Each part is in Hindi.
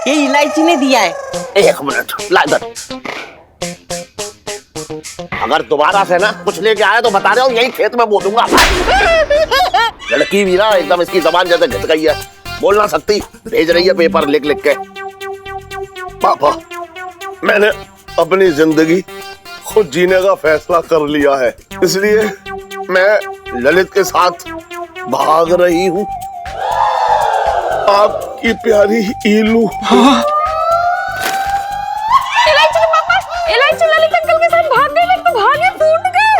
ये इलायची ने दिया है। एक मिनट ला इधर। अगर दोबारा से ना कुछ लेके आया तो बता रहा हूँ यही खेत में बो दूंगा। लड़की भी ना एकदम इसकी जबान जैसे घिस गई है, बोल ना सकती, भेज रही है पेपर लिख लिख के। पापा, मैंने अपनी जिंदगी खुद जीने का फैसला कर लिया है, इसलिए मैं ललित के साथ भाग रही हूँ। आपकी प्यारी ईलू। हाँ? इलायची के पापा, इलायची ललित अंकल के साथ भाग गए, तो भागे फूट गए।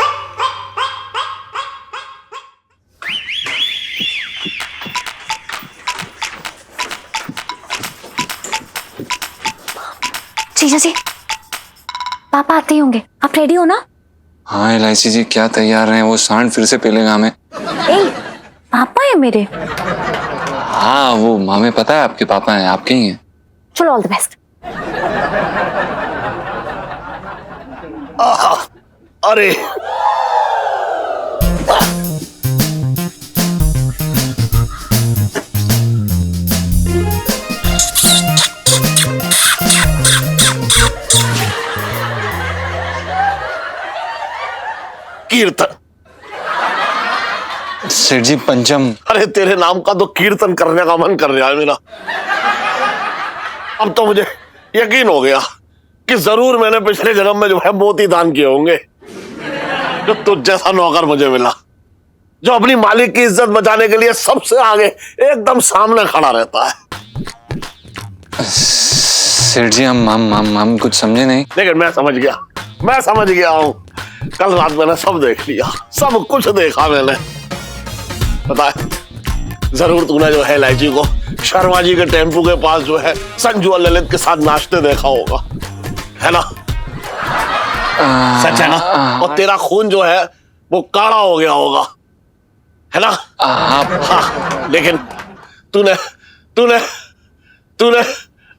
जीजा जी, पापा आते ही होंगे, आप रेडी हो ना? हाँ इलायची जी, क्या तैयार हैं? वो सांड फिर से पेलेगा हमें। पापा है मेरे? हाँ वो हमें पता है आपके पापा हैं, आपके ही हैं। चलो, ऑल द बेस्ट। अरे कीर्तन। सेठ जी पंचम। अरे तेरे नाम का तो कीर्तन करने का मन कर रहा है मेरा। अब तो मुझे यकीन हो गया कि जरूर मैंने पिछले जन्म में जो है मोती दान किए होंगे, जो तुझ जैसा नौकर मुझे मिला, जो अपनी मालिक की इज्जत बचाने के लिए सबसे आगे एकदम सामने खड़ा रहता है। सेठ जी हम कुछ समझे नहीं। लेकिन मैं समझ गया हूं। कल रात मैंने सब देख लिया, सब कुछ देखा मैंने। पता है, जरूर तूने जो है इलायची को शर्मा जी के टेम्पू के पास जो है संजू और ललित के साथ नाचते देखा होगा, है ना? सच है ना? और तेरा खून जो है वो काला हो गया होगा, है ना? हाँ, लेकिन तूने तूने तूने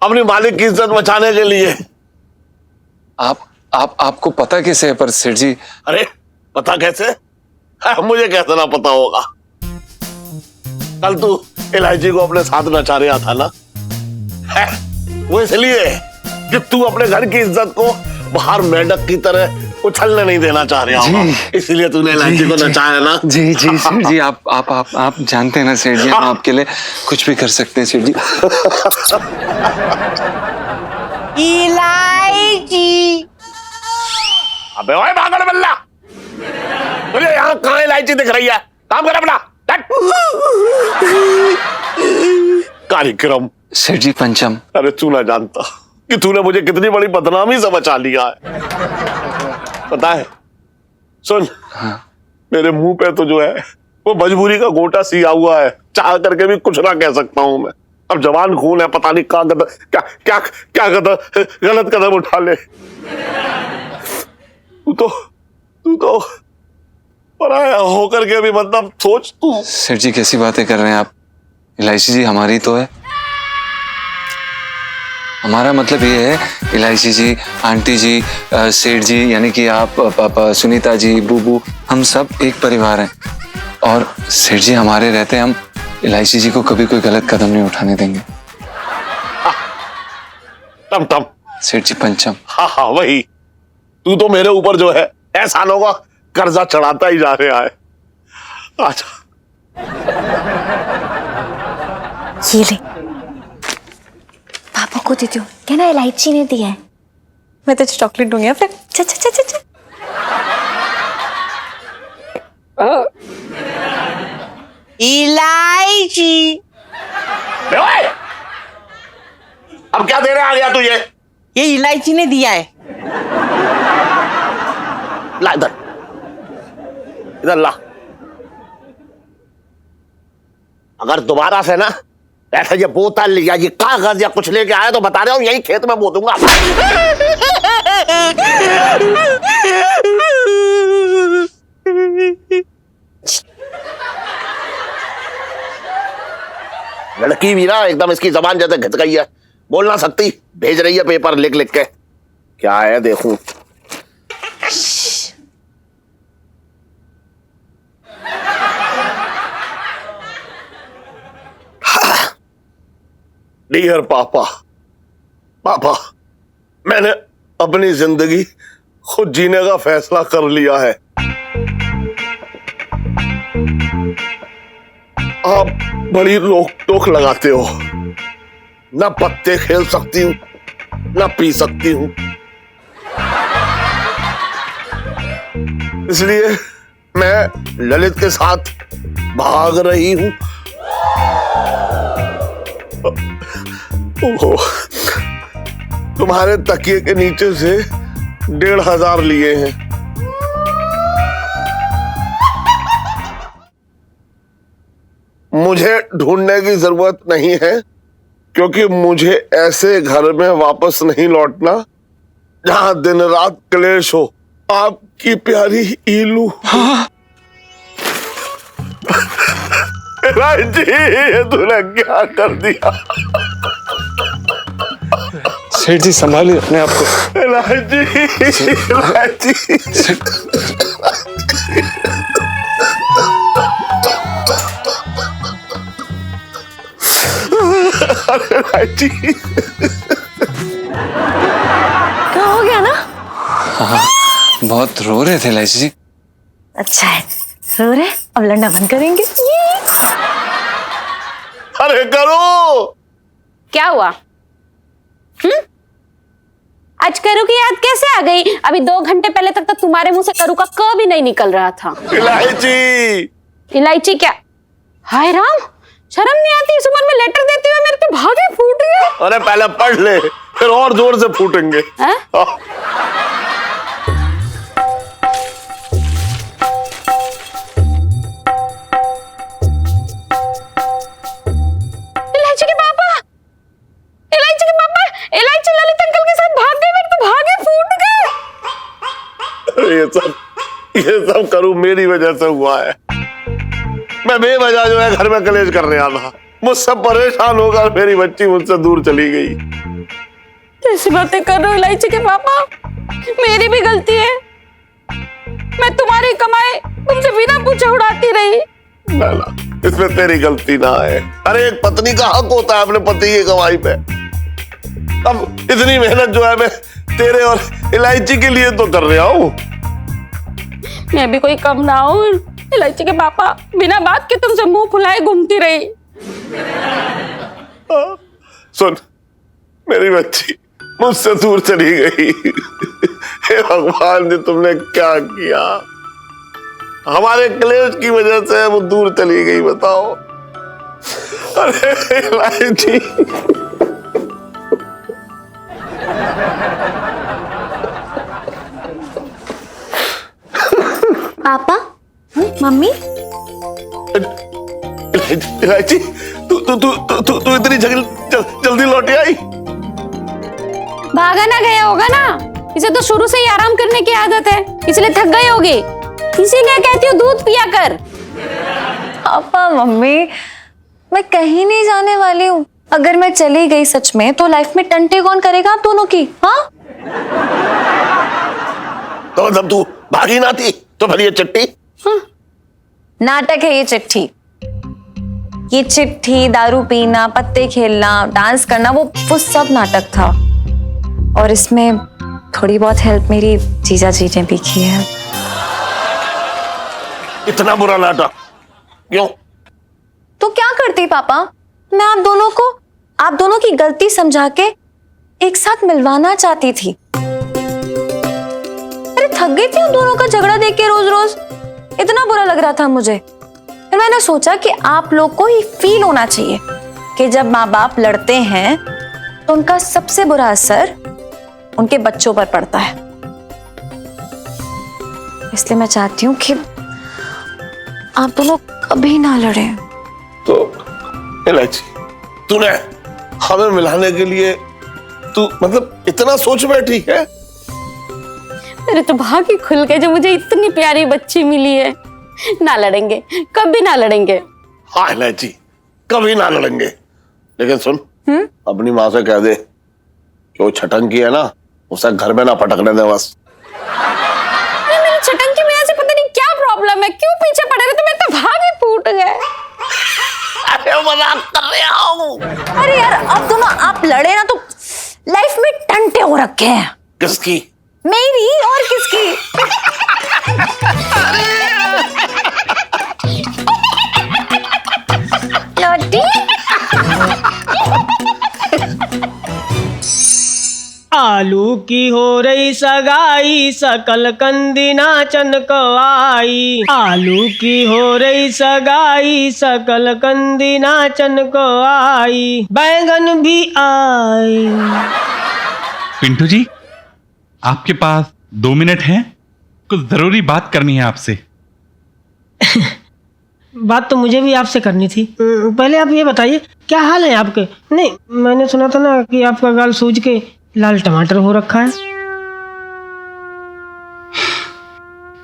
अपनी मालिक की इज्जत बचाने के लिए। आपको पता कैसे है? पर सेठ जी, अरे पता कैसे? मुझे कैसे ना पता होगा? कल तू इलायची को अपने साथ नचा रहा था ना, वो इसलिए कि तू अपने घर की इज्जत को बाहर मेंढक की तरह उछलने नहीं देना चाह रहा होगा, इसलिए तूने इलायची को नचाया ना। जी सेठ जी, आप जानते हैं ना सेठ जी, हम आपके लिए कुछ भी कर सकते हैं सेठ जी। इलायची। अबे ओए पागल बल्ला, तुझे यहाँ कहाँ इलायची दिख रही है? काम कर अपना। कार्यक्रम। सेठ जी पंचम। अरे तू ना जानता कि तूने मुझे कितनी बड़ी बदनामी से बचा लिया है, पता है? सुन, हाँ। मेरे मुंह पे तो जो है वो मजबूरी का गोटा सिया हुआ है, चाह करके भी कुछ ना कह सकता हूं मैं। अब जवान खून है, पता नहीं क्या गलत कदम उठा ले। तू तो पराया होकर के भी मतलब सोच तू। सेठ जी कैसी बातें कर रहे हैं आप? इलायची जी हमारी तो है। हमारा मतलब ये है, इलायची जी, आंटी जी, सेठ जी, यानी कि आप, पापा, सुनीता जी, बूबू, हम सब एक परिवार हैं। और सेठ जी हमारे रहते हम इलायची जी को कभी कोई गलत कदम नहीं उठाने देंगे। टम सेठ जी पंचम। हाँ वही। तू तो मेरे ऊपर जो है एहसानों का कर्जा चढ़ाता ही जा रहा है। अच्छा ये ले, पापा को देती हूँ। क्या ना, इलायची ने दिया है। मैं तो चॉकलेट दूंगी या फिर। चा। इलायची। अब क्या देने आ गया तू? ये इलायची ने दिया है। ला इधर ला। अगर दोबारा से ना ऐसा ये बोतल या ये कागज या कुछ लेके आया तो बता रहा हूँ यही खेत में बो दूंगा। लड़की भी ना एकदम इसकी जबान जैसे घिस गई है, बोल ना सकती, भेज रही है पेपर लिख लिख के। क्या है देखूं। डियर पापा, पापा, मैंने अपनी जिंदगी खुद जीने का फैसला कर लिया है। आप बड़ी रोक टोक लगाते हो। ना पत्ते खेल सकती हूँ, ना पी सकती हूँ। इसलिए मैं ललित के साथ भाग रही हूँ। ओहो, तुम्हारे तकिए के नीचे से 1,500 लिए हैं। मुझे ढूंढने की जरूरत नहीं है, क्योंकि मुझे ऐसे घर में वापस नहीं लौटना जहां दिन रात क्लेश हो। आपकी प्यारी ईलू। हाँ। जी, ये तूने क्या कर दिया? सेठ जी संभालिए अपने आप को। राजी। राजी। क्या हो गया ना? हाँ, बहुत रो रहे थे इलायची जी। अच्छा है, रो रहे, अब लड़ना बंद करेंगे। अरे करो। क्या हुआ? आज करू की याद कैसे आ गई? अभी 2 घंटे पहले तक तो तुम्हारे मुंह से करू का क भी नहीं निकल रहा था। इलायची। इलायची क्या? हाय राम, शर्म नहीं आती इस उम्र में लेटर देते हुए? मेरे तो भागे फूट गए। अरे पहले पढ़ ले, फिर और जोर से फूटेंगे। इलायची के पापा, इलायची के पापा, इलायची ललित अंकल के साथ भाग गए। मेरे तो भागे फूट गए। ये सब करूं मेरी वजह से हुआ है। मैं बेवजह जो है घर में कलेश करने आना, मुझसे परेशान होकर मेरी बच्ची मुझसे दूर चली गई। कैसी बातें कर रहे हो इलायची के पापा? मेरी भी गलती है। मैं तुम्हारी कमाई तुमसे बिना पूछे उड़ाती रही। ना, इसमें तेरी गलती ना है। अरे एक पत्नी का हक होता है अपने पति की कमाई पे। अब इतनी मेहनत जो है मैं तेरे और इलायची के लिए तो कर रहा हूँ। मैं भी कोई कम ना हूँ इलायची के पापा। बिना बात के तुमसे मुंह फुलाए घूमती रही। सुन, मेरी बच्ची मुझसे दूर चली गई। हे भगवान जी, तुमने क्या किया? हमारे क्लेश की वजह से वो दूर चली गई, बताओ। अरे इलायची। पापा, मम्मी, इलायची, तू इतनी जल्दी लौटी आई? भागा ना गया होगा ना। इसे तो शुरू से ही आराम करने की आदत है, इसलिए थक गई होगी। इसीलिए कहती हूँ दूध पिया कर। पापा मम्मी, मैं कहीं नहीं जाने वाली हूँ। अगर मैं चली गई सच में, तो लाइफ में टंटे कौन करेगा आप दोनों की? हाँ, तो जब तू भागी ना थी तो फिर ये चिट्ठी? नाटक है ये चिट्ठी। ये चिट्ठी, दारू पीना, पत्ते खेलना, डांस करना, वो सब नाटक था। और इसमें थोड़ी बहुत हेल्प मेरी जीजा जी ने भी की है। इतना बुरा नाटक क्यों? तो क्या करती पापा? मैं आप दोनों की गलती समझा के एक साथ मिलवाना चाहती थी। अरे थक गई थी उन दोनों का झगड़ा देख के रोज रोज। इतना बुरा लग रहा था मुझे। फिर मैंने सोचा कि आप लोग को ही फील होना चाहिए कि जब माँ बाप लड़ते हैं तो उनका सबसे बुरा असर उनके बच्चों पर पड़ता है। इसलिए मैं चाहती हूँ कि आप दोनों कभी ना लड़े। तो इलायची, तूने हमें मिलाने के लिए तू मतलब इतना सोच बैठी है? मेरे तो भाग ही खुल गए जो मुझे इतनी प्यारी बच्ची मिली है। ना लड़ेंगे, कभी ना लड़ेंगे। हाँ इलायची, कभी ना लड़ेंगे। लेकिन सुन, अपनी माँ से कह दे कि वो छटंकी है ना, उसे घर में ना पटकने दे बस। मेरी छटंकी में ऐसे पता नहीं क्या प्रॉब्लम है, क्यों पीछे पड़े रहे? तो मेरे तो भाग ही फूट गए। अरे मजाक कर रहा हूँ। अरे यार, अब दोनों आप लड़े ना तो लाइफ हो रखे हैं। किसकी? मेरी और किसकी? लौटी। आलू की हो रही सगाई, सकल कंदी नाचन को आई। आलू की हो रही सगाई, सकल कंदी नाचन को आई। बैंगन भी आई। पिंटू जी, आपके पास 2 मिनट हैं? कुछ जरूरी बात करनी है आपसे। बात तो मुझे भी आपसे करनी थी। पहले आप ये बताइए क्या हाल है आपके? नहीं, मैंने सुना था ना कि आपका गाल सूज के लाल टमाटर हो रखा है।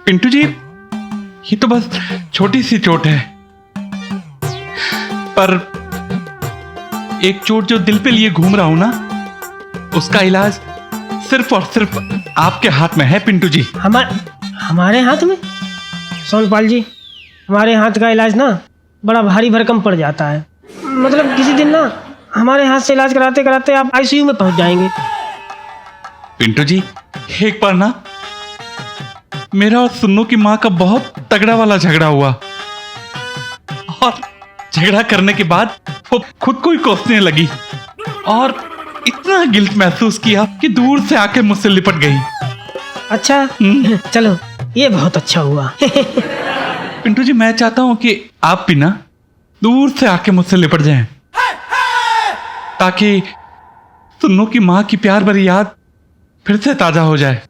पिंटू जी, ये तो बस छोटी सी चोट है, पर एक चोट जो दिल पे लिए घूम रहा हूं ना, उसका इलाज सिर्फ और सिर्फ आपके हाथ में है पिंटू जी। हमारे हाथ में? सोनपाल जी, हमारे हाथ का इलाज ना बड़ा भारी भरकम पड़ जाता है। मतलब किसी दिन ना हमारे हाथ से इलाज कराते कराते आप आईसीयू में पहुंच जाएंगे। पिंटू जी, एक बार ना मेरा और सुन्नू की माँ का बहुत तगड़ा वाला झगड़ा हुआ, और झगड़ा करने के बाद वो खुद को ही कोसने लगी और इतना गिल्ट महसूस किया कि दूर से आके मुझसे लिपट गई। अच्छा, चलो ये बहुत अच्छा हुआ। पिंटू जी, मैं चाहता हूं कि आप भी ना दूर से आके मुझसे लिपट जाएं, ताकि सुन्नू की माँ की प्यार भरी याद फिर से ताजा हो जाए।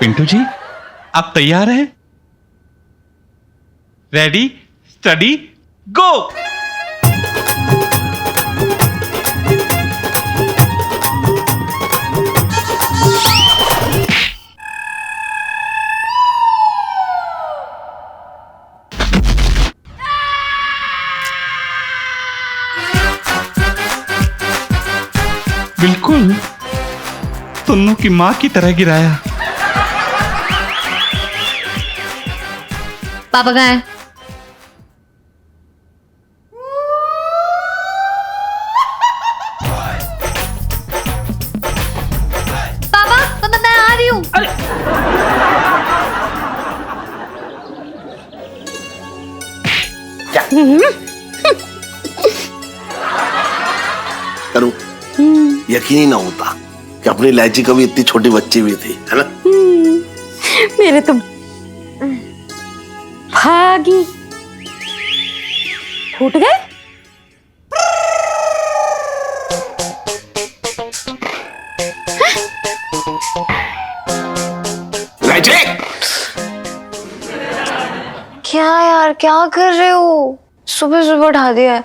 पिंटू जी, आप तैयार हैं? रेडी, स्टडी, गो। बिल्कुल सुन्नू की मां की तरह गिराया। पापा कहाँ है? पापा मैं आ रही हूँ। करूं? यकीन ही ना होता कि अपनी इलायची कभी इतनी छोटी बच्ची भी थी, है ना? मेरे तो भागी फूट गए। इलायची! क्या यार, क्या कर रहे हो? सुबह सुबह उठा दिया है।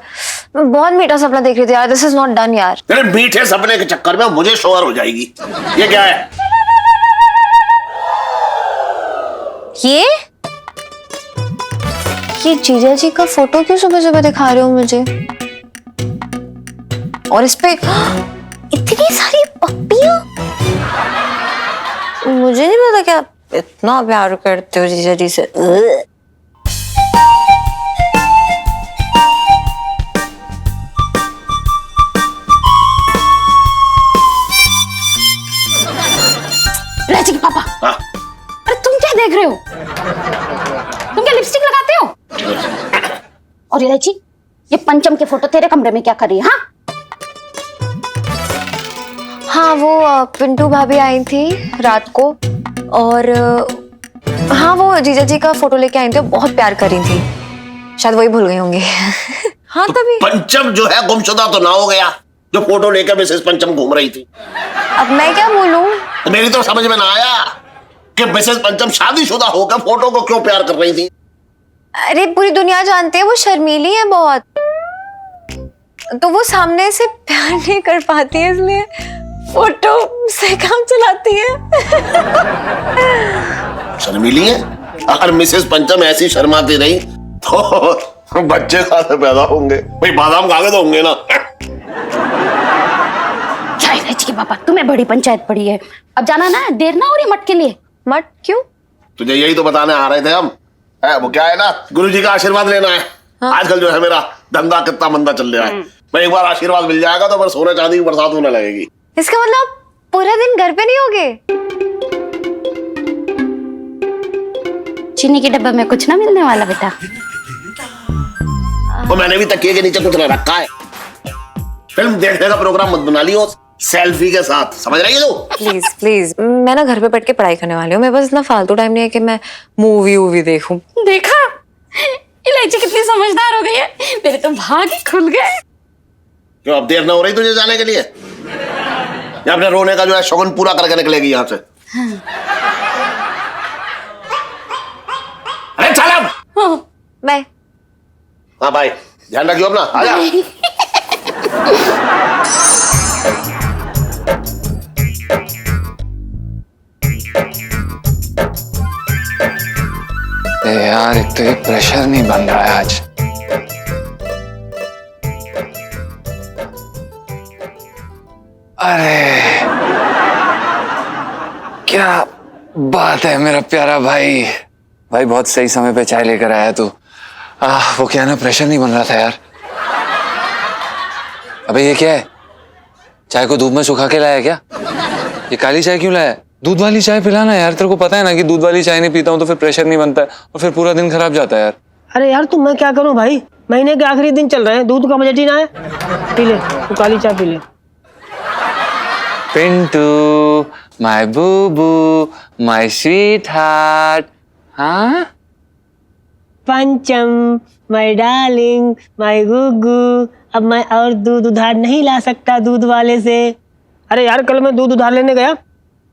मैं बहुत मीठा सपना देख रही थी यार। दिस इज नॉट डन यार। अरे मीठे सपने के चक्कर में मुझे शोहर हो जाएगी। ये क्या है? ये जीजा जी का फोटो क्यों सुबह सुबह दिखा रहे हो मुझे? और इस पे इतनी सारी पप्पियां। मुझे नहीं पता क्या इतना प्यार करते हो जीजा जी से। राजी के पापा, हाँ? अरे तुम क्या देख रहे हो? तुम क्या लिपस्टिक लगाते हो? और इलायची, ये पंचम के फोटो तेरे कमरे में क्या कर रही है? हाँ, वो पिंटू भाभी आई थी रात को, और हाँ वो जीजा जी का फोटो लेके आई थी। बहुत प्यार कर रही थी, शायद वही भूल गई होंगी। हाँ तभी। पंचम जो है गुमशुदा तो ना हो गया जो फोटो लेकर मिसेस पंचम घूम रही थी? अब मैं क्या बोलूं? तो मेरी तो समझ में ना आया कि मिसेस पंचम शादीशुदा होकर फोटो को क्यों प्यार कर रही थी। अरे पूरी दुनिया जानती है वो शर्मीली है बहुत, तो वो सामने से प्यार नहीं कर पाती है, इसलिए फोटो से काम चलाती है। शर्मीली है? अगर मिसेस पंचम ऐसी शर्माती रही तो बच्चे कहां से पैदा होंगे? भाई बादाम खा के तो होंगे ना। क्या इलायची के पापा, तुम्हें बड़ी पंचायत पड़ी है, अब जाना ना, देर ना हो रही मट के लिए। मत क्यों? तुझे यही तो बताने आ रहे थे हम। वो क्या है ना, गुरुजी का आशीर्वाद लेना है। हाँ। आजकल जो है मेरा धंधा कितना मंदा चल रहा है, मैं एक बार आशीर्वाद मिल जाएगा तो फिर सोने चांदी की बरसात होने लगेगी। इसका मतलब पूरा दिन घर पे नहीं होगे? चीनी के डब्बे में कुछ ना मिलने वाला बेटा। तो मैंने भी तकिए के नीचे कुछ न रखा है। फिल्म देखने का प्रोग्राम मत बना लियो सेल्फी के साथ, समझ रही है तू? प्लीज प्लीज, मैं ना घर पे बैठ के पढ़ाई करने वाली हूँ। मेरे पास इतना फालतू टाइम नहीं है कि मैं मूवी देखूं। देखा, इलायची कितनी समझदार हो गई है, मेरे तो भाग ही खुल गए। क्यों अब देर न हो रही तुझे जाने के लिए? या अपने रोने का जो है शौकन पूरा करके निकलेगी यहाँ से? अरे चल अब। बाय। हाँ भाई, ध्यान रखियो अपना, आ जा। यार एक तो ये प्रेशर नहीं बन रहा है आज। अरे क्या बात है मेरा प्यारा भाई। भाई बहुत सही समय पे चाय लेकर आया तू। वो क्या ना, प्रेशर नहीं बन रहा था यार। अबे ये क्या है, चाय को धूप में सुखा के लाया क्या? ये काली चाय क्यों लाया? दूध वाली चाय पिलाना यार, तेरे को पता है ना कि दूध वाली चाय नहीं पीता हूँ तो फिर प्रेशर नहीं बनता है और फिर पूरा दिन खराब जाता है यार। अरे यार तुम, मैं क्या करूं भाई, महीने के आखिरी दिन चल रहे हैं, दूध का बजट ही ना है। पी ले तू काली चाय, पी ले। Pintu my Bubu my sweet heart. हाँ पंचम माय डार्लिंग माय गुगू, अब मैं और दूध उधार नहीं ला सकता दूध वाले से। अरे यार कल मैं दूध उधार लेने गया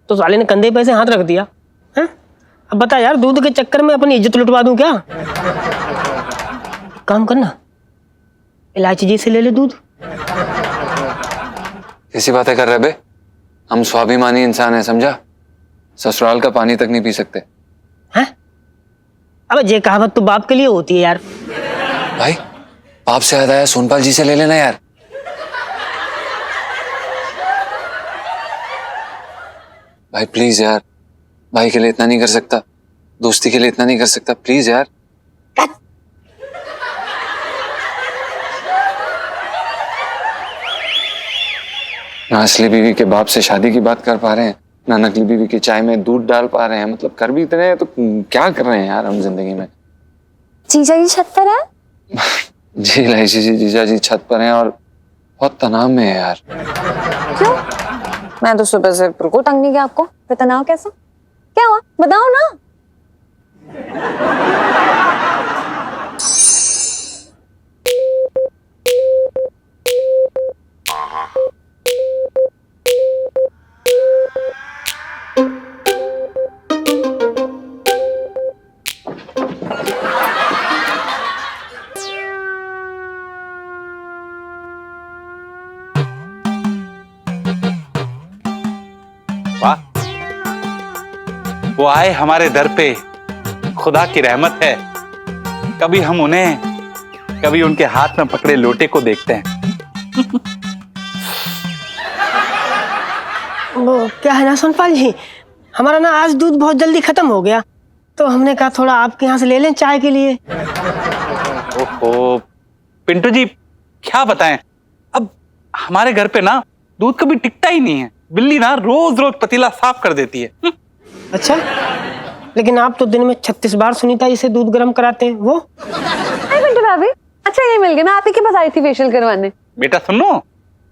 तो साले ने कंधे पे से हाथ रख दिया है। अब बता यार, दूध के चक्कर में अपनी इज्जत लुटवा दूं क्या? काम करना, इलायची जी से ले ले दूध। कैसी बातें कर रहे बे? हम स्वाभिमानी इंसान हैं, समझा? ससुराल का पानी तक नहीं पी सकते। हैं? अबे ये कहावत तो बाप के लिए होती है यार। भाई बाप से याद आया, सोनपाल जी से ले लेना यार। भाई प्लीज यार, भाई के लिए इतना नहीं कर सकता, दोस्ती के लिए इतना नहीं कर सकता, प्लीज यार। ना असली बीवी के बाप से शादी की बात कर पा रहे हैं, ना नकली बीवी की चाय में दूध डाल पा रहे हैं। मतलब कर भी इतने हैं तो क्या कर रहे हैं यार हम जिंदगी में। जीजा जी छत पर है? जी इलायची जी, जीजा जी छत पर हैं और बहुत तनाव में है यार। क्यों? मैं तो सुबह से बिल्कुल तंग नहीं किया आपको, फिर तनाव कैसा? क्या हुआ बताओ ना। वाह, वो आए हमारे दर पे, खुदा की रहमत है। कभी हम उन्हें, कभी उनके हाथ में पकड़े लोटे को देखते हैं। वो क्या है ना सोनपाल जी, हमारा ना आज दूध बहुत जल्दी खत्म हो गया तो हमने कहा थोड़ा आपके यहाँ से ले लें चाय के लिए। ओहो पिंटू जी, क्या बताएं, अब हमारे घर पे ना दूध कभी टिकता ही नहीं है। बिल्ली ना रोज रोज पतीला साफ कर देती है। अच्छा, लेकिन आप तो दिन में 36 बार सुनीता जी से दूध गर्म कराते हैं। वो भाभी अच्छा ये मिल गया, मैं आप ही के पास आई थी फेशियल करवाने। बेटा सुनो,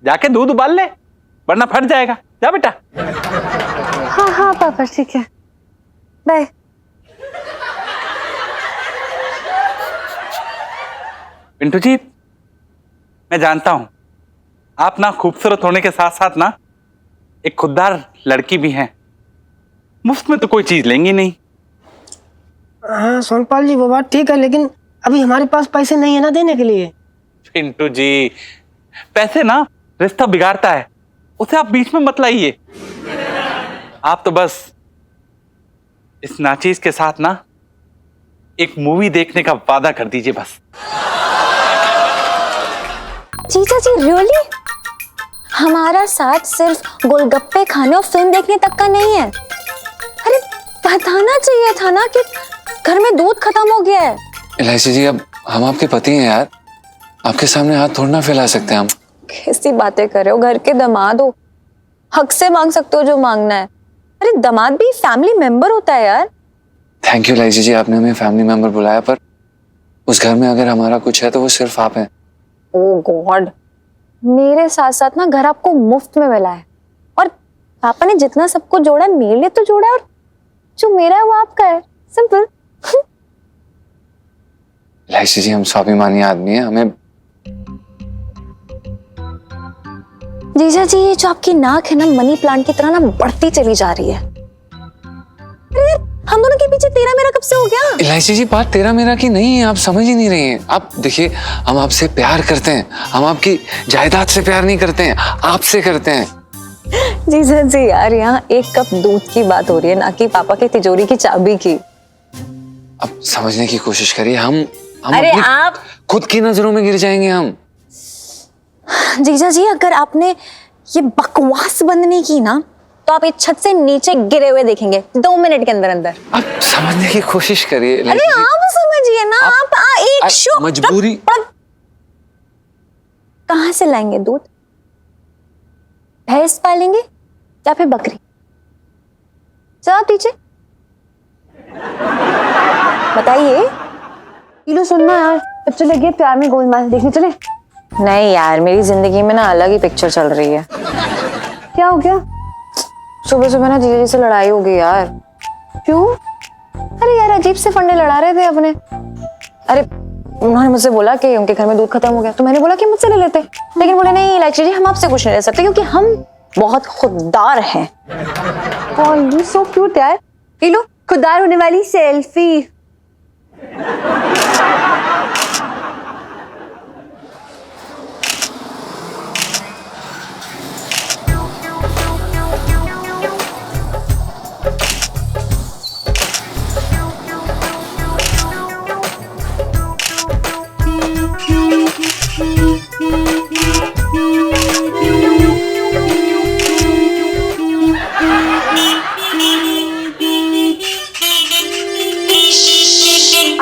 जाके दूध उबाल ले वरना फट जाएगा। जा बेटा। हाँ हाँ पापा ठीक है, बाय। पिंटू जी, मैं जानता हूं आप ना खूबसूरत होने के साथ साथ ना एक खुददार लड़की भी हैं। मुफ्त में तो कोई चीज लेंगी नहीं। हाँ सोनपाल जी वो बात ठीक है, लेकिन अभी हमारे पास पैसे नहीं है ना देने के लिए। पिंटू जी, पैसे ना रिश्ता बिगाड़ता है, उसे आप बीच में मत लाइए। आप तो बस इस नाचीज के साथ ना एक मूवी देखने का वादा कर दीजिए बस। जीजा जी रियली? हमारा साथ सिर्फ गोलगप्पे खाने और फिल्म देखने तक का नहीं है। अरे बताना चाहिए था ना कि घर में दूध खत्म हो गया है। इलायची जी, अब हम आपके पति हैं यार, आपके सामने हाथ थोड़ा ना फैला सकते हैं हम। कैसी बातें कर रहे हो, घर के दामाद हो, हक से मांग सकते हो जो मांगना है। अरे दामाद भी फैमिली मेंबर होता है यार। थैंक यू इलायची जी, आपने हमें फैमिली मेंबर बुलाया, पर उस घर में अगर हमारा कुछ है तो वो सिर्फ आप हैं। ओह गॉड, मेरे साथ साथ ना घर आपको मुफ्त में मिला है, और पापा ने जितना सबको जोड़ा है मेरे लिए तो जोड़ा है, और जो मेरा है वो आपका है। सिंपल। इलायची जी, हम स्वाभिमानी आदमी हैं, हमें। जीजा जी, ये जो आपकी नाक है ना, मनी प्लांट की तरह ना बढ़ती चली जा रही है। अरे यार, हम दोनों के पीछे तेरा मेरा कब से हो गया? इलायची जी, बात तेरा मेरा की नहीं है, आप समझ ही नहीं रही हैं। आप देखिए, हम आपसे प्यार करते हैं, हम आपकी जायदाद से प्यार नहीं करते हैं, आपसे करते हैं। जीजा जी यार, यहाँ एक कप दूध की बात हो रही है, ना कि पापा की तिजोरी की चाबी की। अब समझने की कोशिश करिए, हम अरे अपनी आप खुद की नजरों में गिर जाएंगे हम। जीजा जी, अगर आपने ये बकवास बंद नहीं की ना, तो आप इस छत से नीचे गिरे हुए देखेंगे 2 मिनट के अंदर अंदर। आप समझने की कोशिश करिए। अरे आप समझिए ना, आप एक शो मजबूरी। कहाँ से लाएंगे दूध? भैंस पालेंगे या फिर बकरी? जवाब दीजिए, बताइए। पीलू सुनना यार, बच्चे लगे प्यार में गोलमाल देखने चले। नहीं यार, मेरी जिंदगी में ना अलग ही पिक्चर चल रही है। क्या हो गया? सुबह सुबह ना जीजा जी से लड़ाई हो गई यार। क्यों? अरे यार, अजीब से फंडे लड़ा रहे थे अपने। अरे उन्होंने मुझसे बोला कि उनके घर में दूध खत्म हो गया, तो मैंने बोला कि मुझसे ले लेते, लेकिन बोले नहीं इलायची जी, हम आपसे कुछ नहीं ले सकते क्योंकि हम बहुत खुददार हैं। ओह यू सो क्यूट यार। पीलू, खुददार होने वाली सेल्फी।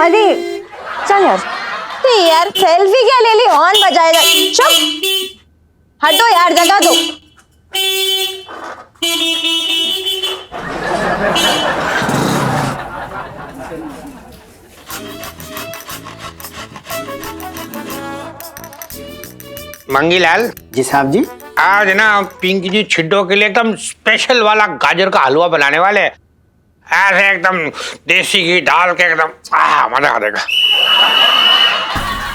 अरे चल यार, यार सेल्फी क्या ले ली, हॉर्न बजाएगा। चुप, हटो यार, जगह दो। मंगीलाल जी साहब जी। आज ना पिंकी जी छिड्डों के लिए एकदम स्पेशल वाला गाजर का हलवा बनाने वाले हैं। ऐसे एकदम देसी घी डाल के एकदम मजा आ जाएगा।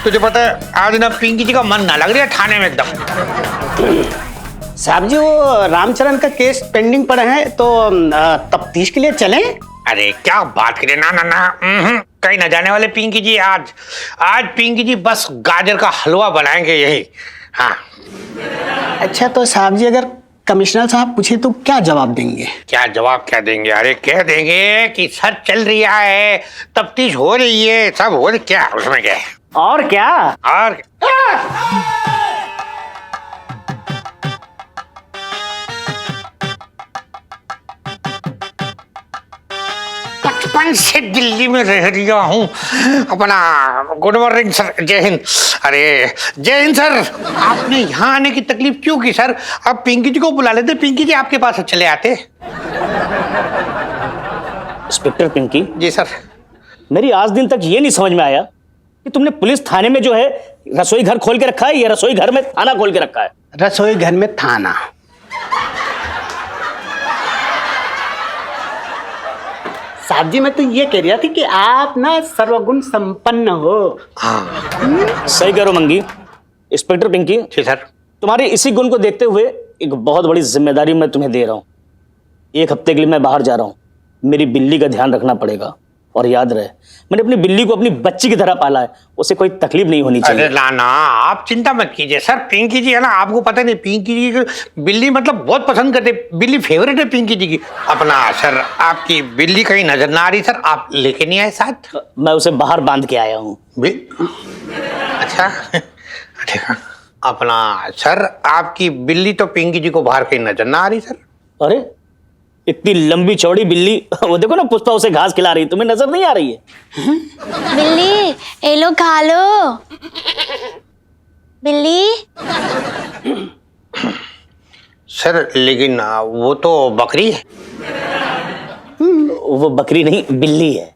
तुझे पता है आज ना पिंकी जी का मन ना लग रहा है खाने में एकदम। साहब जी, वो रामचरण का केस पेंडिंग पड़े हैं, तो तफ्तीश के लिए चलें? अरे क्या बात करें, ना ना ना, कहीं ना जाने वाले पिंकी जी। आज पिंकी जी बस गाजर का हलवा बनाएंगे यही। हाँ। अच्छा तो साहब जी, अगर कमिश्नर साहब पूछे तो क्या जवाब देंगे? क्या जवाब क्या देंगे? अरे कह देंगे कि सर्च चल रहा है, तफ्तीश हो रही है, सब हो रही, क्या उसमें क्या है। और क्या? और बचपन से दिल्ली में रह रहा हूँ अपना। गुड मॉर्निंग सर, जय हिंद। अरे जय हिंद सर, आपने यहाँ आने की तकलीफ क्यों की सर? आप पिंकी जी को बुला लेते, पिंकी जी आपके पास चले आते। इंस्पेक्टर पिंकी जी सर। मेरी आज दिन तक ये नहीं समझ में आया कि तुमने पुलिस थाने में जो है रसोई घर खोल के रखा है या रसोई घर में थाना खोल के रखा है? रसोई घर में थाना। साहब जी, मैं तो ये कह रहा थी कि आप ना सर्वगुण संपन्न हो। हाँ सही कह रहे हो मंगी। इंस्पेक्टर पिंकी जी सर। तुम्हारे इसी गुण को देखते हुए एक बहुत बड़ी जिम्मेदारी मैं तुम्हें दे रहा हूँ। 1 हफ्ते के लिए मैं बाहर जा रहा हूँ, मेरी बिल्ली का ध्यान रखना पड़ेगा। और याद रहे, मैंने अपनी बिल्ली को अपनी बच्ची की तरह पाला है, उसे कोई तकलीफ नहीं होनी चाहिए। अरे ना आप चिंता मत कीजिए सर। पिंकी जी है ना, आपको पता नहीं, पिंकी जी बिल्ली मतलब बहुत पसंद करते, बिल्ली फेवरेट है पिंकी जी की। अपना सर, आपकी बिल्ली कहीं नजर ना आ रही सर, आप लेके नहीं आए साथ? मैं उसे बाहर बांध के आया हूँ। अच्छा ठीक है। अपना सर, आपकी बिल्ली तो पिंकी जी को बाहर कहीं नजर ना आ रही सर। अरे इतनी लंबी चौड़ी बिल्ली, वो देखो ना पुष्पा उसे घास खिला रही, तुम्हें नजर नहीं आ रही है? बिल्ली ये लो खा लो। बिल्ली सर लेकिन वो तो बकरी है। वो बकरी नहीं, बिल्ली है।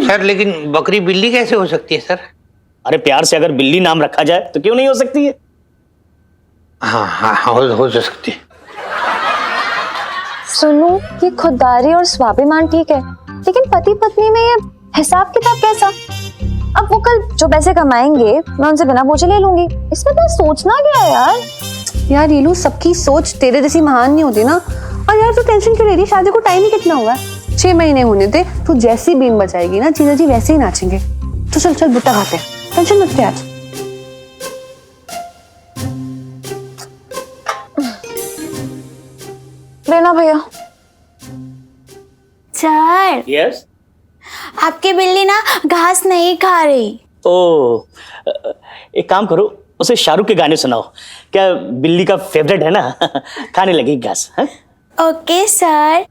सर लेकिन बकरी बिल्ली कैसे हो सकती है सर? अरे प्यार से अगर बिल्ली नाम रखा जाए तो क्यों नहीं हो सकती है? हाँ हाँ हो सकती है। सुनो, ये खुददारी और स्वाभिमान ठीक है, लेकिन पति पत्नी में ये हिसाब किताब कैसा? अब वो कल जो पैसे कमाएंगे मैं उनसे बिना पूछे ले लूंगी, इसमें तो सोचना क्या है यार। यार रीलू, सबकी सोच तेरे जैसी महान नहीं होती ना। और यार तू टेंशन क्यों ले रही? शादी को टाइम ही कितना हुआ है? 6 महीने होने दे। तू जैसी बीन बजाएगी ना, जीजा जी वैसे ही नाचेंगे। तो चल चल बुट्टा खाते हैं, टेंशन मत ले आज। लेना भैया। Sir yes. आपकी बिल्ली ना घास नहीं खा रही। ओ, एक काम करो, उसे शाहरुख के गाने सुनाओ। क्या बिल्ली का फेवरेट है ना? खाने लगी घास। हाँ? Okay sir.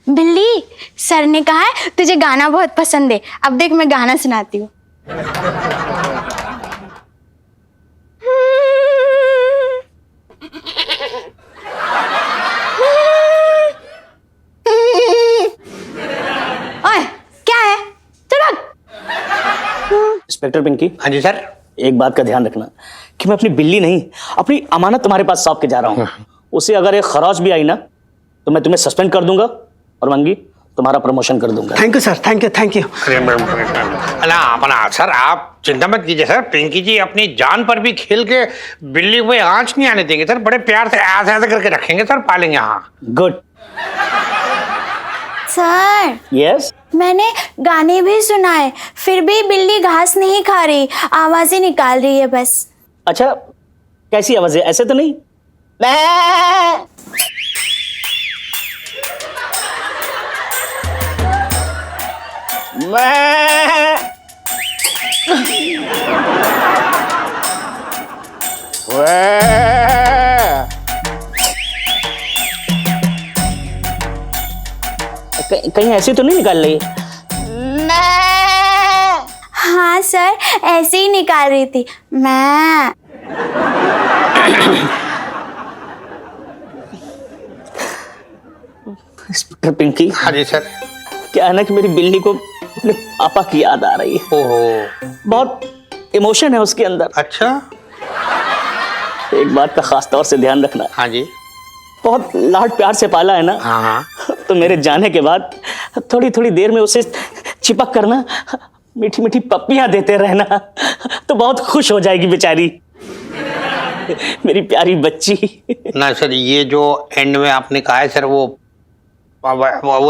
बिल्ली, सर ने कहा है तुझे गाना बहुत पसंद है। अब देख मैं गाना सुनाती हूँ। ओए, क्या है? चल भाग। इंस्पेक्टर पिंकी, हाँ जी सर। एक बात का ध्यान रखना कि मैं अपनी बिल्ली नहीं, अपनी अमानत तुम्हारे पास सौंप के जा रहा हूँ। उसे अगर एक खरोच भी आई ना तो मैं तुम्हें सस्पेंड कर दूंगा और मंगी तुम्हारा प्रमोशन कर दूंगा। Thank you sir, thank you thank you. ना अपना सर, आप चिंता मत कीजिए सर। पिंकी जी अपनी जान पर भी खेल के बिल्ली को आंच नहीं आने देंगे सर। बड़े प्यार से ऐसे ऐसे करके रखेंगे सर, पालेंगे। हाँ गुड। Sir yes. मैंने गाने भी सुनाए, फिर भी बिल्ली घास नहीं खा रही, आवाजें निकाल रही है बस। अच्छा, कैसी आवाज है? ऐसे तो नहीं? कहीं ऐसे तो नहीं निकाल रही? हाँ सर, ऐसे ही निकाल रही थी मैं। इंस्पेक्टर पिंकी। हाँ जी सर। क्या है ना कि मेरी बिल्ली को अपने पापा की याद आ रही है। ओहो, बहुत इमोशन है उसके अंदर। अच्छा। एक बात का खास तौर से ध्यान रखना। हाँ जी। बहुत लाड प्यार से पाला है ना। हाँ हाँ। तो मेरे जाने के बाद थोड़ी थोड़ी देर में उसे चिपक करना, मीठी मीठी पप्पियां देते रहना, तो बहुत खुश हो जाएगी बेचारी, मेरी प्यारी बच्ची। ना सर, ये जो एंड में आपने कहा है सर, वो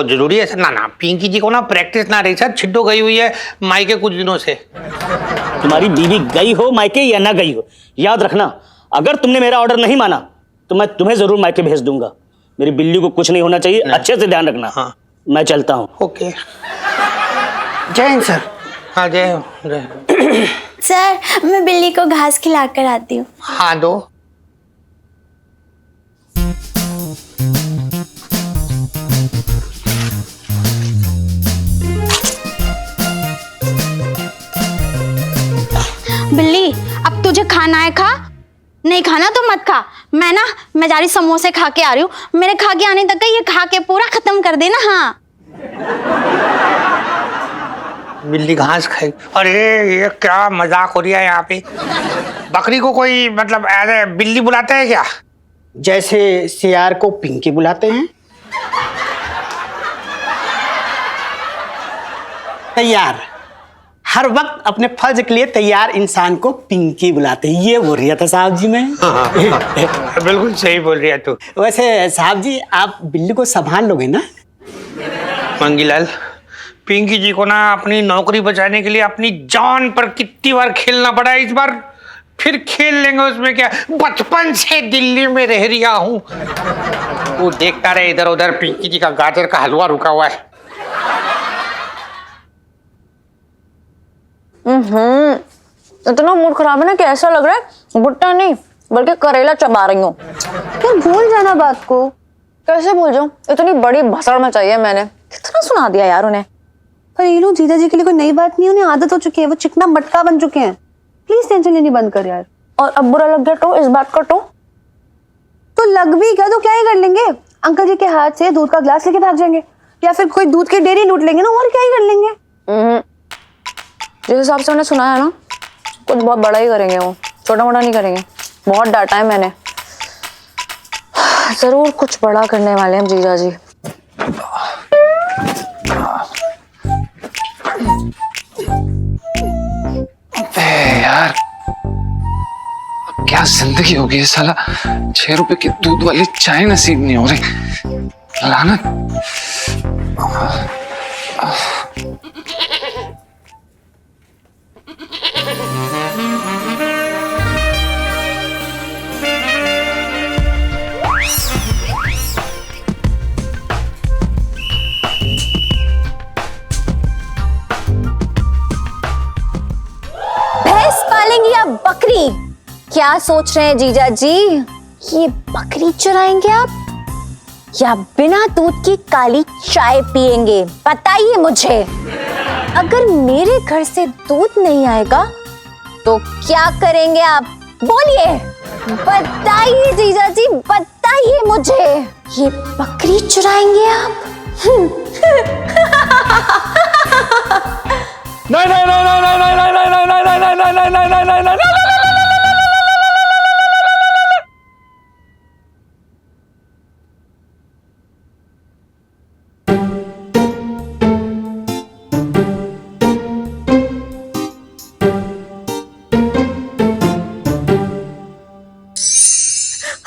जरूरी है सर। ना पिंकी जी को ना प्रैक्टिस ना रही सर, छिड्डो गई हुई है मायके कुछ दिनों से। तुम्हारी बीवी गई हो मायके या ना गई हो, याद रखना अगर तुमने मेरा ऑर्डर नहीं माना तो मैं तुम्हें जरूर मायके भेज दूंगा। मेरी बिल्ली को कुछ नहीं होना चाहिए, अच्छे से ध्यान रखना। हाँ। मैं चलता हूँ। ओके। जय हिंद सर। हाँ जय। सर मैं बिल्ली को घास खिला कर आती हूँ। हाँ दो। बिल्ली, अब तुझे खाना है खा, नहीं खाना तो मत खा। मैं जा रही समोसे खा के आ रही हूँ। मेरे खा के आने तक का ये खा के पूरा खत्म कर देना। हाँ बिल्ली घास खाई? अरे ये क्या मजाक हो रहा है यहाँ पे। बकरी को कोई मतलब ऐसे बिल्ली बुलाते हैं क्या? जैसे सियार को पिंकी बुलाते हैं। तैयार, हर वक्त अपने फर्ज के लिए तैयार इंसान को पिंकी बुलाते हैं। ये बोल रहा था साहब जी मैं। बिल्कुल सही बोल रही है तू। वैसे साहब जी, आप बिल्ली को संभाल लोगे ना? मंगीलाल, पिंकी जी को ना अपनी नौकरी बचाने के लिए अपनी जान पर कितनी बार खेलना पड़ा है, इस बार फिर खेल लेंगे। उसमें क्या, बचपन से दिल्ली में रह रहा हूँ। तू देखता रहे इधर उधर, पिंकी जी का गाजर का हलवा रुका हुआ है। इतना मूड खराब है ना कि ऐसा लग रहा है भुट्टा नहीं बल्कि करेला चबा रही हूँ। क्या भूल जाना बात को। कैसे भूल जाऊं? इतनी बड़ी भसड़ मचाई है मैंने, कितना सुना दिया यार उन्हें। पर ये लोग जीजा जी के लिए कोई नई बात नहीं, उन्हें आदत हो चुकी है, वो चिकना मटका बन चुके हैं। प्लीज टेंशन लेनी बंद कर यार। और अब बुरा लग गया तो इस बात का तो लग भी गया तो क्या ही कर लेंगे, अंकल जी के हाथ से दूध का ग्लास लेके भाग जाएंगे, या फिर कोई दूध की डेयरी लूट लेंगे ना, और क्या ही कर लेंगे। जिस हिसाब से उन्हें सुना है ना, कुछ बहुत बड़ा ही करेंगे वो, छोटा मोटा नहीं करेंगे। बहुत डांटा है मैंने, जरूर कुछ बड़ा करने वाले हैं जीजा जी। यार क्या जिंदगी होगी ये साला, 6 रुपए की दूध वाली चाय नसीब नहीं हो रही, लानत। भैंस पालेंगे या बकरी? क्या सोच रहे हैं जीजा जी? ये बकरी चुराएंगे आप या बिना दूध की काली चाय पिएंगे? बताइए मुझे। अगर मेरे घर से दूध नहीं आएगा तो क्या करेंगे आप? बोलिए, बताइए जीजा जी, बताइए मुझे। ये बकरी चुराएंगे आप? नहीं नहीं नहीं नहीं नहीं नहीं नहीं नहीं नहीं नहीं नहीं नहीं नहीं नहीं नहीं नहीं।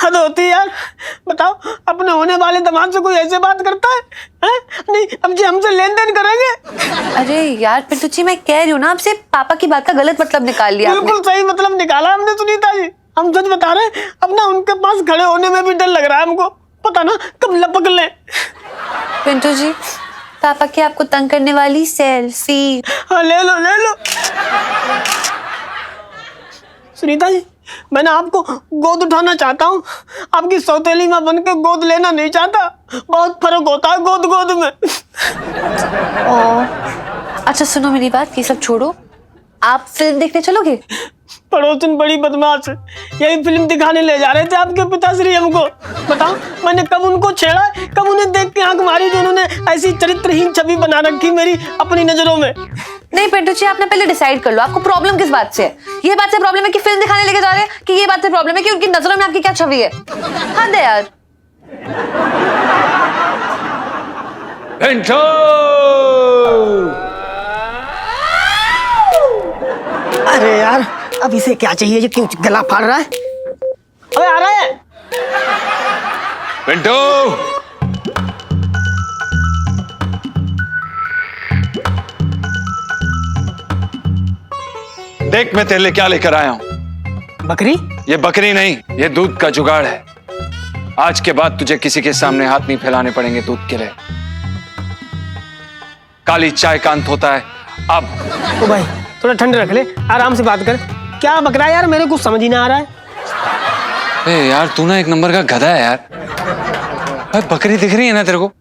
हद होती है यार। बताओ, अपने होने वाले दामाद से कोई ऐसे बात करता है? हैं? नहीं, अब जी हमसे लेन देन करेंगे। अरे यार पिंटू जी, मैं कह रही हूँ ना आपसे, पापा की बात का गलत मतलब निकाल लिया आपने। बिल्कुल सही मतलब निकाला हमने सुनीता जी। हम सच बता रहे हैं, अब ना उनके पास खड़े होने में भी डर लग रहा है हमको। पता ना कब लपक ले। पिंटू जी, पापा की आपको तंग करने वाली सेल्फी। हाँ, ले लो ले लो। सुनीता जी, मैं ना आपको गोद उठाना चाहता हूँ, आपकी सौतेली माँ बन के गोद लेना नहीं चाहता। बहुत फर्क होता है गोद गोद में। अच्छा सुनो मेरी बात, ये सब छोड़ो, आप फिल्म देखने चलोगे? पड़ोसन बड़ी बदमाश है, यही फिल्म दिखाने ले जा रहे थे आपके पिताश्री हमको। बताओ, मैंने कब उनको छेड़ा, कब उन्हें देख के आंख मारी जो उन्होंने ऐसी चरित्रहीन छवि बना रखी मेरी अपनी नजरों में। नहीं पिंटू जी, आपने पहले डिसाइड कर लो आपको प्रॉब्लम किस बात से है। ये बात से प्रॉब्लम है कि फिल्म दिखाने लेके जा रहे हैं, कि ये बात से प्रॉब्लम है कि उनकी नजरों में आपकी क्या छवि है? हद है यार। पिंटू! अरे यार, अब इसे क्या चाहिए, ये क्यों गला फाड़ रहा है? अबे आ रहा है। पिंटू! देख मैं तेरे लिए क्या लेकर आया हूं। बकरी? ये बकरी नहीं, ये दूध का जुगाड़ है। आज के बाद तुझे किसी के सामने हाथ नहीं फैलाने पड़ेंगे दूध के लिए। काली चाय का अंत होता है अब। तो भाई थोड़ा ठंड रख ले, आराम से बात कर। क्या बकरा यार, मेरे कुछ समझ ही ना आ रहा है। ए यार, तू ना एक नंबर का गधा है यार। भाई बकरी दिख रही है ना तेरे को?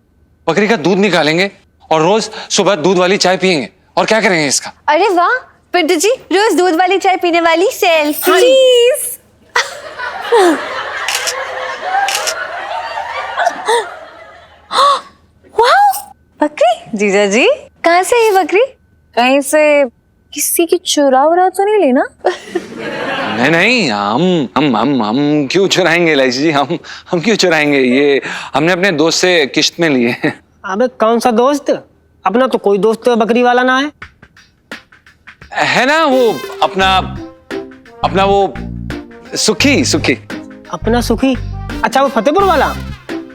बकरी का दूध निकालेंगे और रोज सुबह दूध वाली चाय पियेंगे। और क्या करेंगे इसका? अरे वाह पिंटू जी, रोज दूध वाली चाय पीने वाली सेल्फी प्लीज। बकरी? जीजा जी, कहाँ से है ये बकरी? कहीं से किसी की चुरा उरा तो नहीं लेना? नहीं नहीं, हम क्यों चुराएंगे इलायची जी? हम क्यों चुराएंगे? ये हमने अपने दोस्त से किश्त में लिए। अबे कौन सा दोस्त? अपना तो कोई दोस्त बकरी वाला ना है ना वो अपना वो सुखी। अपना सुखी? अच्छा, वो फतेहपुर वाला?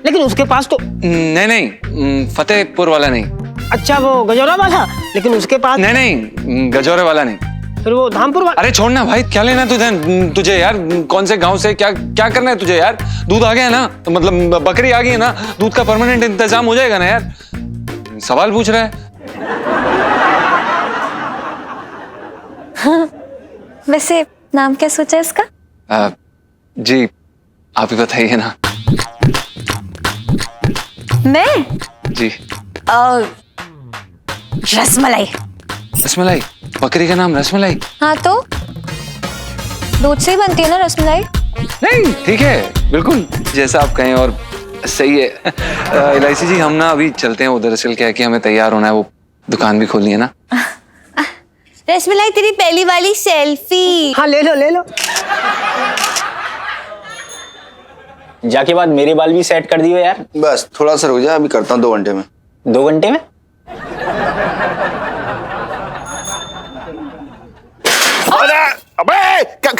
लेकिन उसके पास तो नहीं, फतेहपुर वाला नहीं। अच्छा, वो गजौरा वाला? लेकिन उसके पास नहीं, गजौरे वाला नहीं। फिर वो धामपुर वाला? अरे छोड़ना भाई, क्या लेना तुझे यार? कौन से गांव से क्या करना है तुझे यार? दूध आ गया ना, तो मतलब बकरी आ गई है ना, दूध का परमानेंट इंतजाम हो जाएगा ना यार। सवाल पूछ रहा है। वैसे नाम क्या सोचा है इसका? जी आप ही बताइए ना। मैं जी रसमलाई। रसमलाई? बकरी का नाम रसमलाई? हाँ तो दूध से ही बनती है ना रसमलाई। नहीं ठीक है, बिल्कुल जैसा आप कहें और सही है। इलायची जी हम ना अभी चलते हैं, वो दरअसल क्या है कि हमें तैयार होना है, वो दुकान भी खोलनी है ना। रसमलाई तेरी पहली वाली सेल्फी। हाँ ले लो ले लो। जाके बाद मेरे बाल भी सेट कर दियो यार। बस थोड़ा सा रुक जा, अभी करता हूँ 2 घंटे में। 2 घंटे में? अरे अबे क्या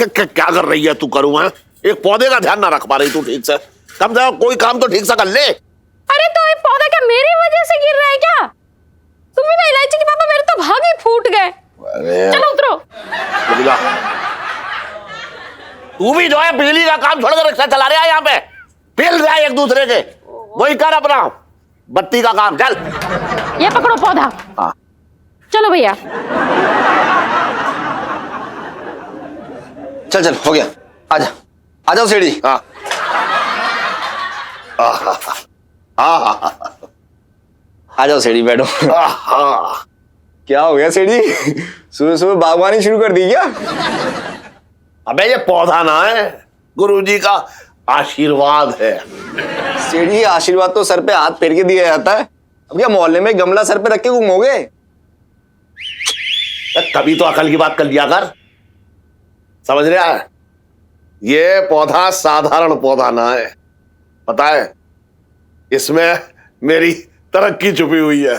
कर रही है तू? करूँ मैं एक पौधे का ध्यान ना रख पा रही तू ठीक से? कम से कम कोई काम तो ठीक से कर ले। अरे तो ये पौधा क्या मेरी वजह से गिर रहा है क्या? तुम भी ना इलायची के पापा, मेरे तो भाग ही फूट गए। अरे चलो उतरो। तू भी जो है बिजली का काम छोड़कर रिक्शा चला रहा है यहाँ पे, पिल रहा है एक दूसरे के, वही कर अपना बत्ती का काम। चल ये पकड़ो पौधा। हाँ। चलो भैया। चल चल हो गया, आजा आ जाओ सेठी। हाँ आ जाओ सेठी, बैठो। क्या हो गया सेठी, सुबह सुबह बागवानी शुरू कर दी क्या? अबे ये पौधा ना है, गुरुजी का आशीर्वाद है। सेठी आशीर्वाद तो सर पे हाथ फेर के दिया जाता है, अब क्या मोहल्ले में गमला सर पे रख के घूमोगे? कभी तो अकल की बात कर लिया कर, समझ रहा है? ये पौधा साधारण पौधा ना है, पता है इसमें मेरी तरक्की छुपी हुई है।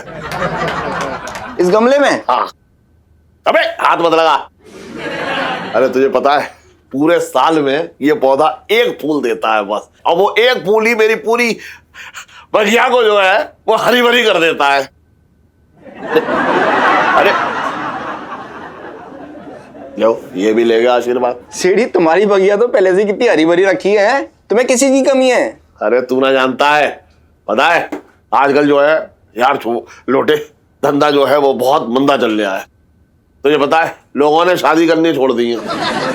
इस गमले में? हाँ। अबे हाथ मत लगा। अरे तुझे पता है पूरे साल में ये पौधा एक फूल देता है बस, और वो एक फूल ही मेरी पूरी बगिया को जो है वो हरी भरी कर देता है। अरे लो ये भी ले गया आशीर्वाद। सेठी तुम्हारी बगिया तो पहले से कितनी हरी भरी रखी है, तुम्हें किसी की कमी है? अरे तू ना जानता है, पता है आजकल जो है यार लोटे धंधा जो है वो बहुत मंदा चल रहा है। तुझे पता है लोगों ने शादी करनी छोड़ दी है।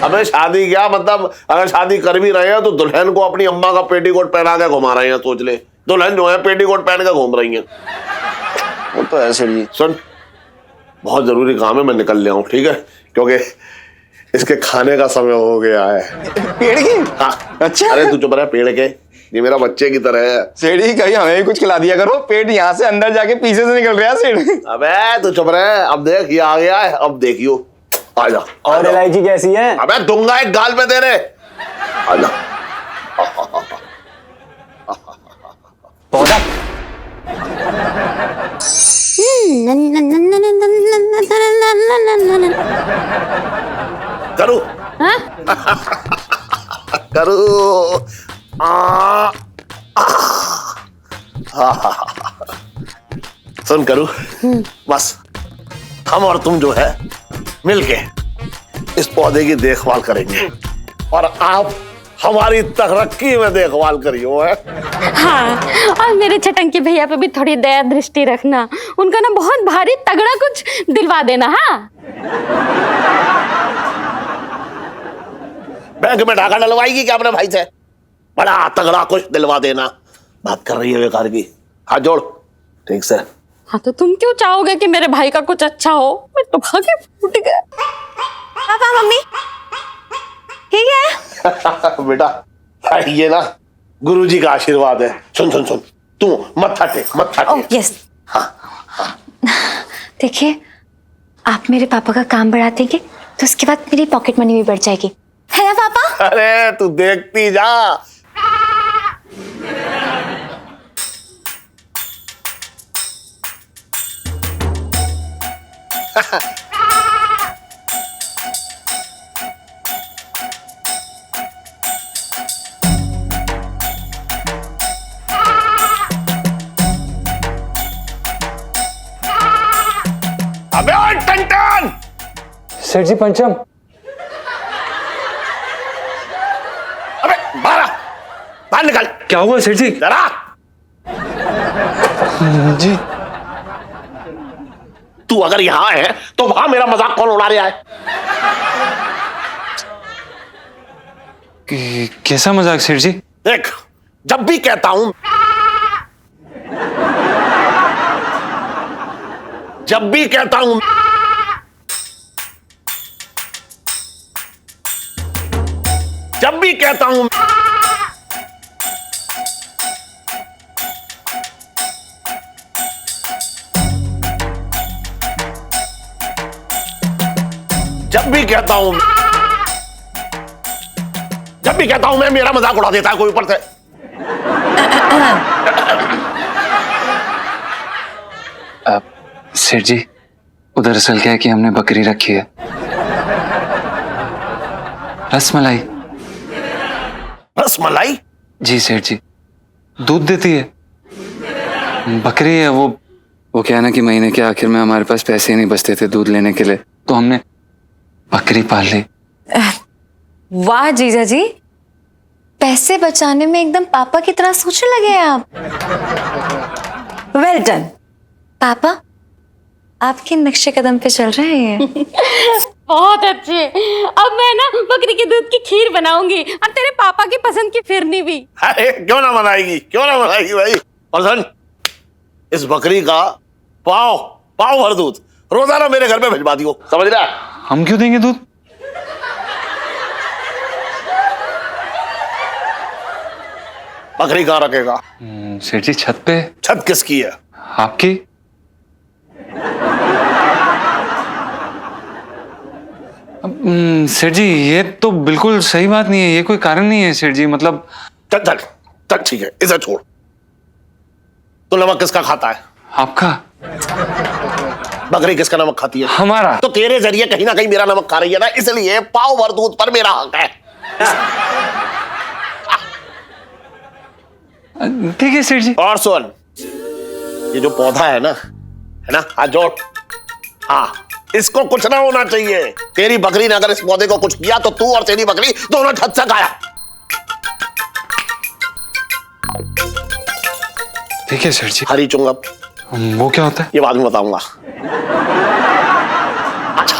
अबे शादी क्या, मतलब अगर शादी कर भी रहे हैं तो दुल्हन को अपनी अम्मा का पेटीकोट पहना के घुमा रहे हैं। सोच ले, दुल्हन जो है पेटीकोट पहन के घूम रही है। वो तो है सेठी। सुन बहुत जरूरी काम है, मैं निकल लिया हूँ ठीक है, क्योंकि इसके खाने का समय हो गया है। पेड़ की? हाँ। अच्छा। अरे तू चुप रह, पेड़ के ये मेरा बच्चे की तरह है। सेठी कहीं हमें भी कुछ खिला दिया करो, पेट यहाँ से अंदर जाके पीछे से निकल रहा है सेठी। अबे तू चुप रह, अब देख ये आ गया है, अब देखियो। आजा। और इलायची कैसी है? अबे दूंगा एक गाल पे तेरे। आजा। पौधा करूं? करूं? सुन करूं, बस हम और तुम जो है मिलके इस पौधे की देखभाल करेंगे और आप हमारी तरक्की में देखभाल करियो है। हाँ, और मेरे छटंकी भैया पे भी थोड़ी दया दृष्टि रखना, उनका ना बहुत भारी तगड़ा कुछ दिलवा देना। हाँ बैंक में ढाका डलवाएगी क्या अपने भाई से? बड़ा तगड़ा कुछ दिलवा देना। बात कर रही है बेकार की, हाथ जोड़ ठीक से। हाँ तो तुम क्यों चाहोगे कि मेरे भाई का कुछ अच्छा हो? मैं तो भागे फूट गया। पापा मम्मी ठीक है? बेटा ये ना गुरुजी का आशीर्वाद है। सुन सुन सुन, तू मत्था टेक, मत्था टेक। यस। देखिए आप मेरे पापा का काम बढ़ा देंगे तो उसके बाद मेरी पॉकेट मनी भी बढ़ जाएगी, है ना पापा? अरे तू देखती जा। अबे ओए टन सेठ जी पंचम। अबे बाहर निकल। क्या हुआ सेठ जी? जरा जी तू अगर यहाँ है तो वहां मेरा मजाक कौन उड़ा रहा है? कैसा मजाक सेठ जी? देख, जब भी कहता हूं जब भी कहता हूं जब भी कहता हूं जब भी कहता हूं मैं, मेरा मजाक उड़ा देता है कोई ऊपर से। सेठ जी, उधर असल क्या है कि हमने बकरी रखी है, रसमलाई। रसमलाई? जी सेठ जी, दूध देती है, बकरी है। वो क्या है ना कि महीने के आखिर में हमारे पास पैसे ही नहीं बचते थे दूध लेने के लिए, तो हमने बकरी पाल ली। वाह जीजा जी, पैसे बचाने में एकदम पापा की तरह सोचने लगे आप। वेल डन पापा, आपके नक्शे कदम पे चल रहे हैं। बहुत अच्छे। अब मैं ना बकरी के दूध की खीर बनाऊंगी और तेरे पापा की पसंद की फिरनी भी। अरे क्यों ना बनाएगी भाई। और सुन, इस बकरी का पाव भर दूध रोजाना मेरे घर में भिजवा दियो, समझ रहा? हम क्यों देंगे दूध? बकरी कहाँ रखेगा? सेठ जी छत पे। छत किसकी है? आपकी। सेठ जी ये तो बिल्कुल सही बात नहीं है, ये कोई कारण नहीं है सेठ जी, मतलब। चल ठीक है, इसे छोड़। तो नमक किसका खाता है? आपका। बकरी किसका नमक खाती है? हमारा। तो तेरे जरिए कहीं ना कहीं मेरा नमक खा रही है ना, इसलिए पाव भर दूध पर मेरा हक है। ठीक है सेठ जी। और सुन, ये जो पौधा है ना, हाथ जोड़। हाँ, इसको कुछ ना होना चाहिए। तेरी बकरी ने अगर इस पौधे को कुछ किया तो तू और तेरी बकरी दोनों छत से गायब। ठीक है सेठ जी। हरी चुंगम। वो क्या होता है? ये बाद में बताऊंगा। अच्छा।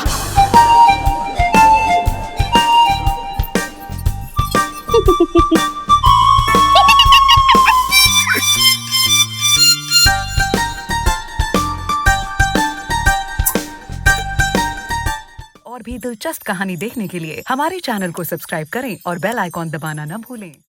और भी दिलचस्प कहानी देखने के लिए हमारे चैनल को सब्सक्राइब करें और बेल आइकॉन दबाना न भूलें।